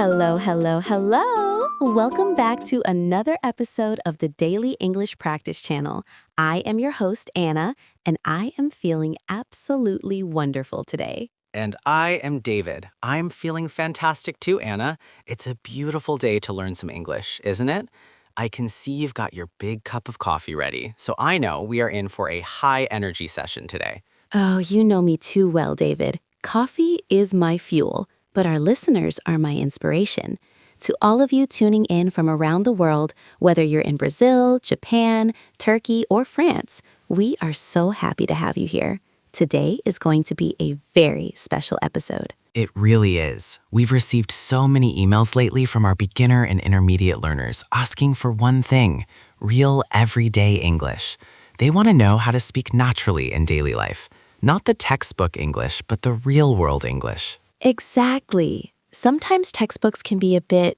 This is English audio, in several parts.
Hello, hello, hello! Welcome back to another episode of the Daily English Practice Channel. I am your host, Anna, and I am feeling absolutely wonderful today. And I am David. I'm feeling fantastic too, Anna. It's a beautiful day to learn some English, isn't it? I can see you've got your big cup of coffee ready, so I know we are in for a high-energy session today. Oh, you know me too well, David. Coffee is my fuel, but our listeners are my inspiration. To all of you tuning in from around the world, whether you're in Brazil, Japan, Turkey, or France, we are so happy to have you here. Today is going to be a very special episode. It really is. We've received so many emails lately from our beginner and intermediate learners asking for one thing: real everyday English. They want to know how to speak naturally in daily life. Not the textbook English, but the real world English. Exactly. Sometimes textbooks can be a bit,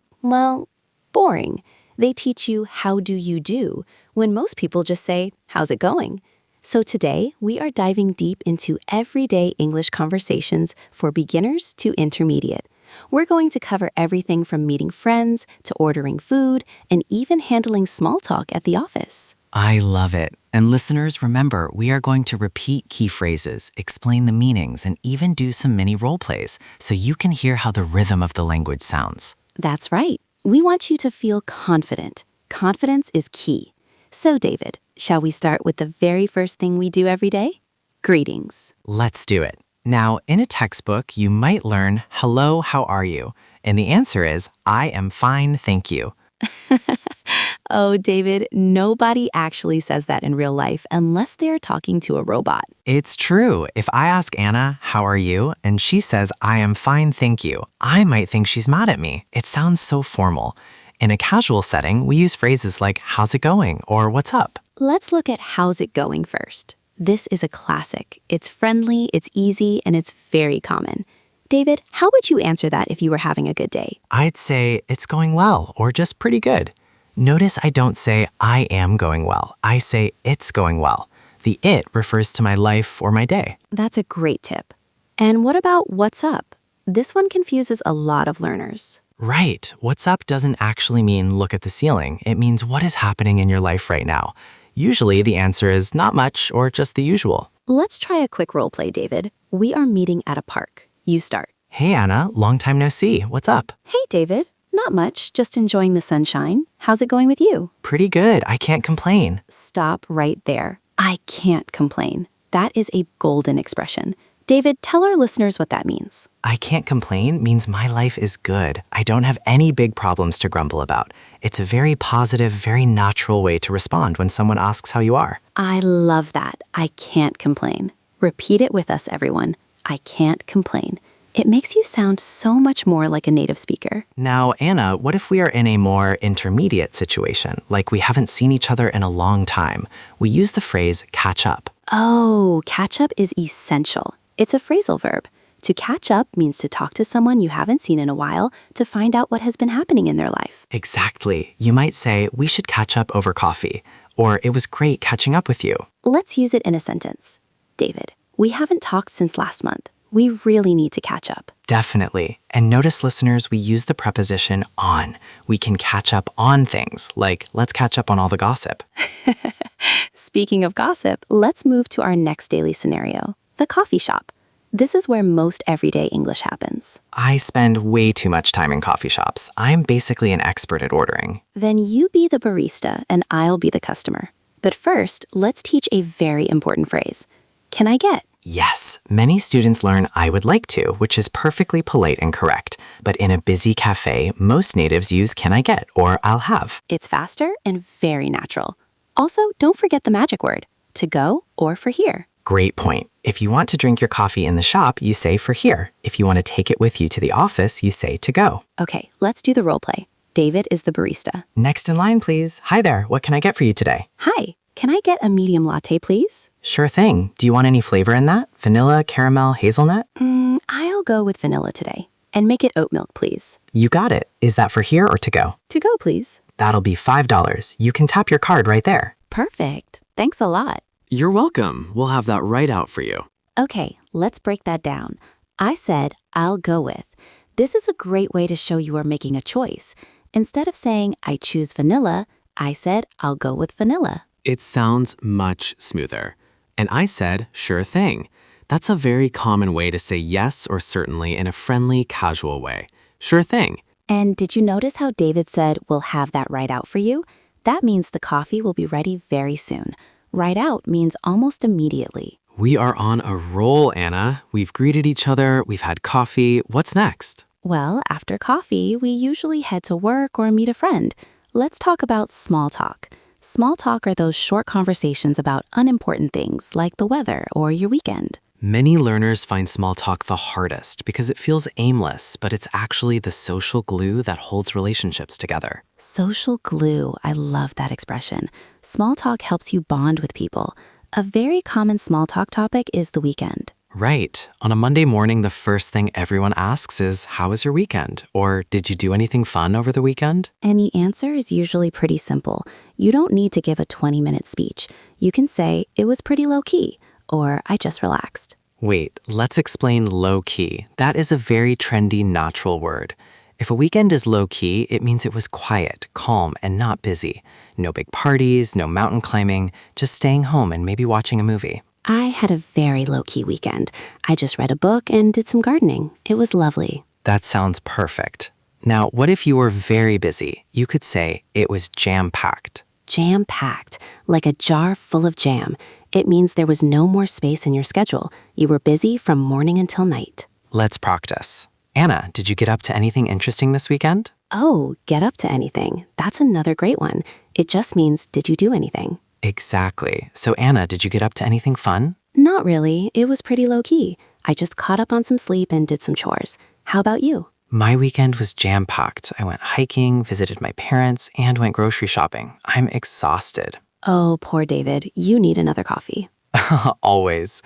boring. They teach you how do you do, when most people just say, how's it going? So today, we are diving deep into everyday English conversations for beginners to intermediate. We're going to cover everything from meeting friends to ordering food and even handling small talk at the office. I love it. And listeners, remember, we are going to repeat key phrases, explain the meanings, and even do some mini role plays so you can hear how the rhythm of the language sounds. That's right. We want you to feel confident. Confidence is key. So, David, shall we start with the very first thing we do every day? Greetings. Let's do it. Now, in a textbook, you might learn, hello, how are you? And the answer is, I am fine, thank you. Oh, David, nobody actually says that in real life unless they're talking to a robot. It's true. If I ask Anna, how are you? And she says, I am fine, thank you, I might think she's mad at me. It sounds so formal. In a casual setting, we use phrases like, how's it going? Or what's up? Let's look at how's it going first. This is a classic. It's friendly, it's easy, and it's very common. David, how would you answer that if you were having a good day? I'd say, it's going well, or just pretty good. Notice I don't say, I am going well. I say, it's going well. The it refers to my life or my day. That's a great tip. And what about what's up? This one confuses a lot of learners. Right. What's up doesn't actually mean look at the ceiling. It means what is happening in your life right now. Usually the answer is not much or just the usual. Let's try a quick role play, David. We are meeting at a park. You start. Hey, Anna, long time no see. What's up? Hey, David. Not much, just enjoying the sunshine. How's it going with you? Pretty good. I can't complain. Stop right there. I can't complain. That is a golden expression. David, tell our listeners what that means. I can't complain means my life is good. I don't have any big problems to grumble about. It's a very positive, very natural way to respond when someone asks how you are. I love that. I can't complain. Repeat it with us, everyone. I can't complain. It makes you sound so much more like a native speaker. Now, Anna, what if we are in a more intermediate situation, like we haven't seen each other in a long time? We use the phrase catch up. Oh, catch up is essential. It's a phrasal verb. To catch up means to talk to someone you haven't seen in a while to find out what has been happening in their life. Exactly. You might say, we should catch up over coffee, or it was great catching up with you. Let's use it in a sentence. David, we haven't talked since last month. We really need to catch up. Definitely. And notice, listeners, we use the preposition on. We can catch up on things, like let's catch up on all the gossip. Speaking of gossip, let's move to our next daily scenario, the coffee shop. This is where most everyday English happens. I spend way too much time in coffee shops. I'm basically an expert at ordering. Then you be the barista and I'll be the customer. But first, let's teach a very important phrase. Can I get? Yes, many students learn I would like to, which is perfectly polite and correct. But in a busy cafe, most natives use can I get or I'll have. It's faster and very natural. Also, don't forget the magic word, to go or for here. Great point. If you want to drink your coffee in the shop, you say for here. If you want to take it with you to the office, you say to go. Okay, let's do the role play. David is the barista. Next in line, please. Hi there. What can I get for you today? Hi, can I get a medium latte, please? Sure thing. Do you want any flavor in that? Vanilla, caramel, hazelnut? I'll go with vanilla today. And make it oat milk, please. You got it. Is that for here or to go? To go, please. That'll be $5. You can tap your card right there. Perfect. Thanks a lot. You're welcome. We'll have that right out for you. Okay, let's break that down. I said, I'll go with. This is a great way to show you are making a choice. Instead of saying, I choose vanilla, I said, I'll go with vanilla. It sounds much smoother. And I said, sure thing. That's a very common way to say yes or certainly in a friendly, casual way. Sure thing. And did you notice how David said, we'll have that right out for you? That means the coffee will be ready very soon. Right out means almost immediately. We are on a roll, Anna. We've greeted each other, we've had coffee. What's next? Well, after coffee, we usually head to work or meet a friend. Let's talk about small talk. Small talk are those short conversations about unimportant things like the weather or your weekend. Many learners find small talk the hardest because it feels aimless, but it's actually the social glue that holds relationships together. Social glue, I love that expression. Small talk helps you bond with people. A very common small talk topic is the weekend. Right. On a Monday morning, the first thing everyone asks is, how was your weekend? Or did you do anything fun over the weekend? And the answer is usually pretty simple. You don't need to give a 20-minute speech. You can say, it was pretty low-key, or I just relaxed. Wait, let's explain low-key. That is a very trendy, natural word. If a weekend is low-key, it means it was quiet, calm, and not busy. No big parties, no mountain climbing, just staying home and maybe watching a movie. I had a very low-key weekend. I just read a book and did some gardening. It was lovely. That sounds perfect. Now, what if you were very busy? You could say it was jam-packed. Jam-packed, like a jar full of jam. It means there was no more space in your schedule. You were busy from morning until night. Let's practice. Anna, did you get up to anything interesting this weekend? Oh, get up to anything. That's another great one. It just means, did you do anything? Exactly. So Anna, did you get up to anything fun? Not really. It was pretty low-key. I just caught up on some sleep and did some chores. How about you? My weekend was jam-packed. I went hiking, visited my parents, and went grocery shopping. I'm exhausted. Oh, poor David. You need another coffee. Always.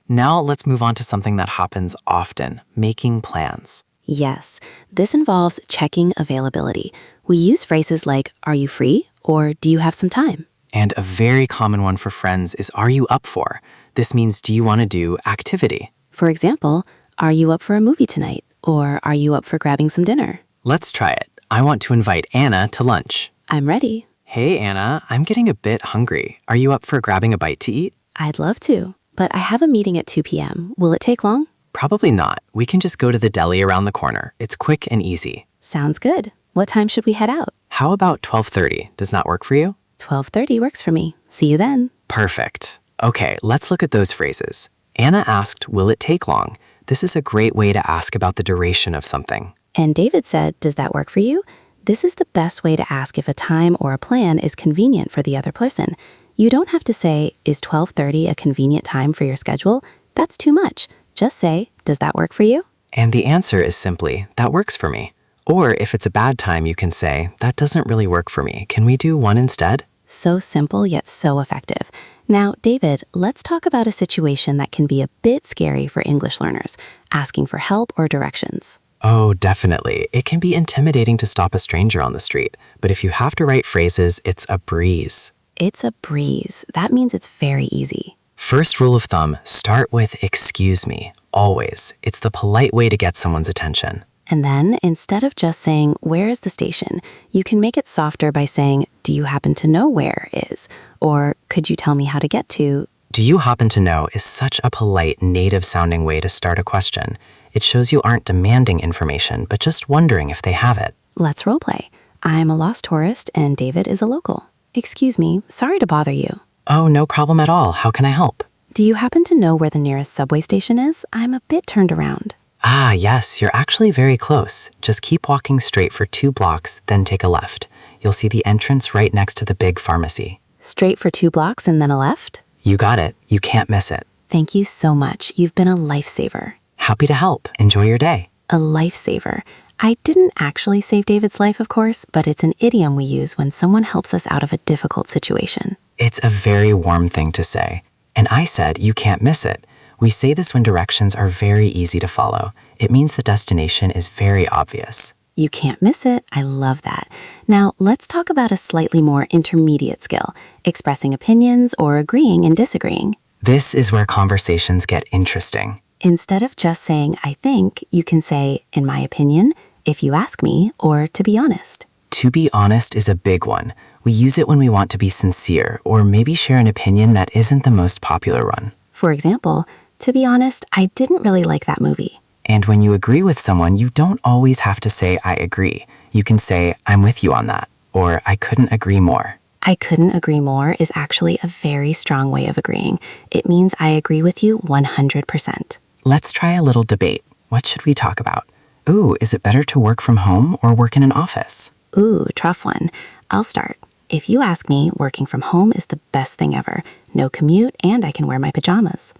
Now let's move on to something that happens often, making plans. Yes, this involves checking availability. We use phrases like, are you free? Or do you have some time? And a very common one for friends is, are you up for? This means, do you want to do activity? For example, are you up for a movie tonight? Or are you up for grabbing some dinner? Let's try it. I want to invite Anna to lunch. I'm ready. Hey, Anna, I'm getting a bit hungry. Are you up for grabbing a bite to eat? I'd love to, but I have a meeting at 2 p.m. Will it take long? Probably not. We can just go to the deli around the corner. It's quick and easy. Sounds good. What time should we head out? How about 12:30? Does that work for you? 12:30 works for me. See you then. Perfect. Okay, let's look at those phrases. Anna asked, will it take long? This is a great way to ask about the duration of something. And David said, does that work for you? This is the best way to ask if a time or a plan is convenient for the other person. You don't have to say, is 12:30 a convenient time for your schedule? That's too much. Just say, does that work for you? And the answer is simply, that works for me. Or if it's a bad time, you can say, that doesn't really work for me. Can we do one instead? So simple yet so effective. Now, David, let's talk about a situation that can be a bit scary for English learners, asking for help or directions. Oh, definitely. It can be intimidating to stop a stranger on the street. But if you have to write phrases, it's a breeze. It's a breeze. That means it's very easy. First rule of thumb, start with excuse me, always. It's the polite way to get someone's attention. And then, instead of just saying, where is the station, you can make it softer by saying, do you happen to know where is? Or could you tell me how to get to? Do you happen to know is such a polite, native-sounding way to start a question. It shows you aren't demanding information, but just wondering if they have it. Let's roleplay. I'm a lost tourist and David is a local. Excuse me, sorry to bother you. Oh, no problem at all. How can I help? Do you happen to know where the nearest subway station is? I'm a bit turned around. Ah, yes, you're actually very close. Just keep walking straight for 2 blocks, then take a left. You'll see the entrance right next to the big pharmacy. Straight for 2 blocks and then a left? You got it. You can't miss it. Thank you so much. You've been a lifesaver. Happy to help. Enjoy your day. A lifesaver. I didn't actually save David's life, of course, but it's an idiom we use when someone helps us out of a difficult situation. It's a very warm thing to say. And I said you can't miss it. We say this when directions are very easy to follow. It means the destination is very obvious. You can't miss it. I love that. Now, let's talk about a slightly more intermediate skill, expressing opinions or agreeing and disagreeing. This is where conversations get interesting. Instead of just saying, I think, you can say, in my opinion, if you ask me, or to be honest. To be honest is a big one. We use it when we want to be sincere or maybe share an opinion that isn't the most popular one. For example, to be honest, I didn't really like that movie. And when you agree with someone, you don't always have to say, I agree. You can say, I'm with you on that, or I couldn't agree more. I couldn't agree more is actually a very strong way of agreeing. It means I agree with you 100%. Let's try a little debate. What should we talk about? Ooh, is it better to work from home or work in an office? Ooh, tough one. I'll start. If you ask me, working from home is the best thing ever. No commute, and I can wear my pajamas.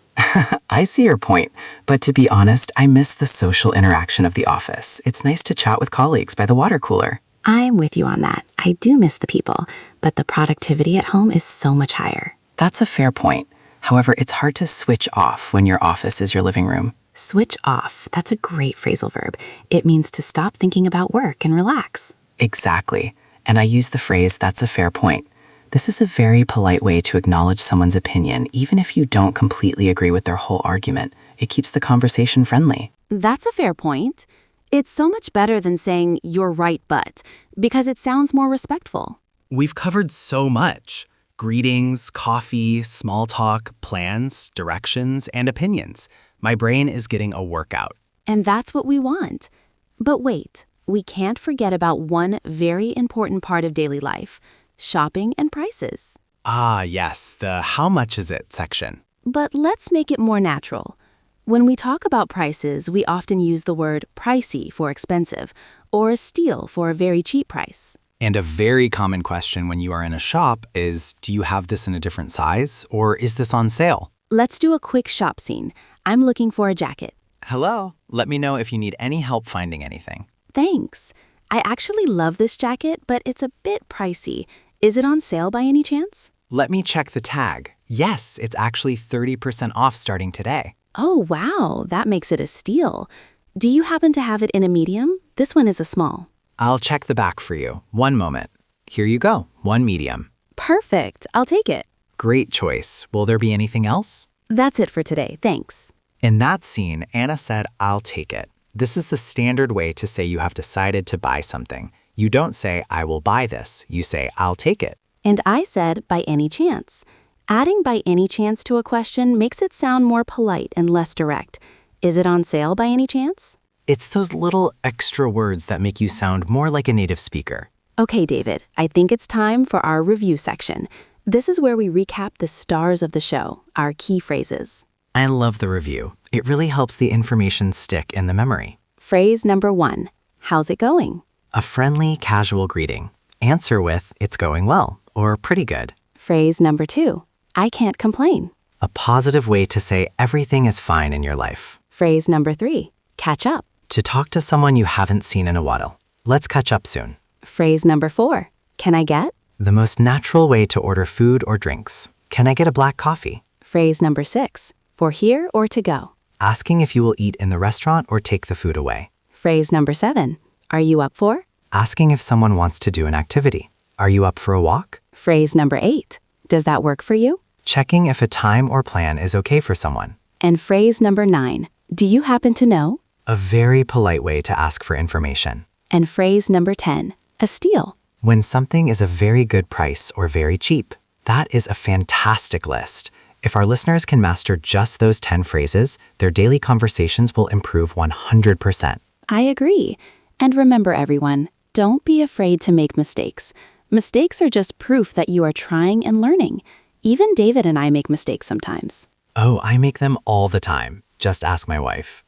I see your point, but to be honest, I miss the social interaction of the office. It's nice to chat with colleagues by the water cooler. I'm with you on that. I do miss the people, but the productivity at home is so much higher. That's a fair point. However, it's hard to switch off when your office is your living room. Switch off. That's a great phrasal verb. It means to stop thinking about work and relax. Exactly. And I use the phrase, that's a fair point. This is a very polite way to acknowledge someone's opinion, even if you don't completely agree with their whole argument. It keeps the conversation friendly. That's a fair point. It's so much better than saying, you're right, but, because it sounds more respectful. We've covered so much. Greetings, coffee, small talk, plans, directions, and opinions. My brain is getting a workout. And that's what we want. But wait, we can't forget about one very important part of daily life, shopping and prices. Ah, yes, the how much is it section. But let's make it more natural. When we talk about prices, we often use the word pricey for expensive, or steal for a very cheap price. And a very common question when you are in a shop is, do you have this in a different size, or is this on sale? Let's do a quick shop scene. I'm looking for a jacket. Hello, let me know if you need any help finding anything. Thanks. I actually love this jacket, but it's a bit pricey. Is it on sale by any chance? Let me check the tag. Yes, it's actually 30% off starting today. Oh, wow, that makes it a steal. Do you happen to have it in a medium? This one is a small. I'll check the back for you. One moment. Here you go, one medium. Perfect, I'll take it. Great choice. Will there be anything else? That's it for today, thanks. In that scene, Anna said, I'll take it. This is the standard way to say you have decided to buy something. You don't say, I will buy this. You say, I'll take it. And I said, by any chance. Adding by any chance to a question makes it sound more polite and less direct. Is it on sale by any chance? It's those little extra words that make you sound more like a native speaker. Okay, David, I think it's time for our review section. This is where we recap the stars of the show, our key phrases. I love the review. It really helps the information stick in the memory. Phrase number 1, how's it going? A friendly, casual greeting. Answer with, it's going well, or pretty good. Phrase number 2, I can't complain. A positive way to say everything is fine in your life. Phrase number 3, catch up. To talk to someone you haven't seen in a while. Let's catch up soon. Phrase number 4, can I get? The most natural way to order food or drinks. Can I get a black coffee? Phrase number 6, for here or to go. Asking if you will eat in the restaurant or take the food away. Phrase number 7, are you up for? Asking if someone wants to do an activity. Are you up for a walk? Phrase number 8, does that work for you? Checking if a time or plan is okay for someone. And phrase number 9, do you happen to know? A very polite way to ask for information. And phrase number 10, a steal. When something is a very good price or very cheap. That is a fantastic list. If our listeners can master just those 10 phrases, their daily conversations will improve 100%. I agree. And remember, everyone, don't be afraid to make mistakes. Mistakes are just proof that you are trying and learning. Even David and I make mistakes sometimes. Oh, I make them all the time. Just ask my wife.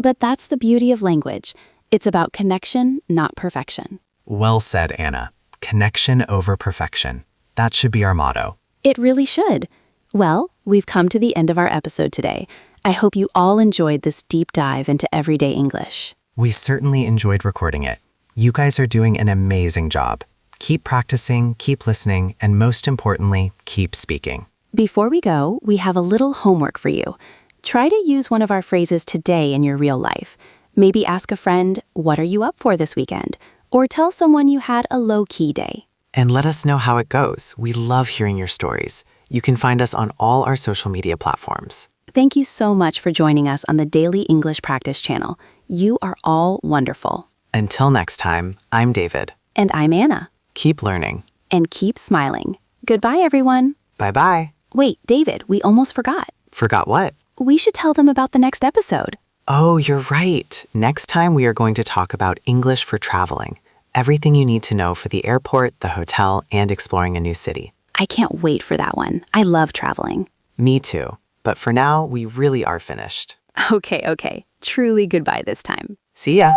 But that's the beauty of language. It's about connection, not perfection. Well said, Anna. Connection over perfection. That should be our motto. It really should. Well, we've come to the end of our episode today. I hope you all enjoyed this deep dive into everyday English. We certainly enjoyed recording it. You guys are doing an amazing job. Keep practicing, keep listening, and most importantly, keep speaking. Before we go, we have a little homework for you. Try to use one of our phrases today in your real life. Maybe ask a friend, what are you up for this weekend? Or tell someone you had a low-key day. And let us know how it goes. We love hearing your stories. You can find us on all our social media platforms. Thank you so much for joining us on the Daily English Practice channel. You are all wonderful. Until next time, I'm David. And I'm Anna. Keep learning. And keep smiling. Goodbye, everyone. Bye-bye. Wait, David, we almost forgot. Forgot what? We should tell them about the next episode. Oh, you're right. Next time we are going to talk about English for traveling. Everything you need to know for the airport, the hotel, and exploring a new city. I can't wait for that one. I love traveling. Me too. But for now, we really are finished. Okay. Truly goodbye this time. See ya.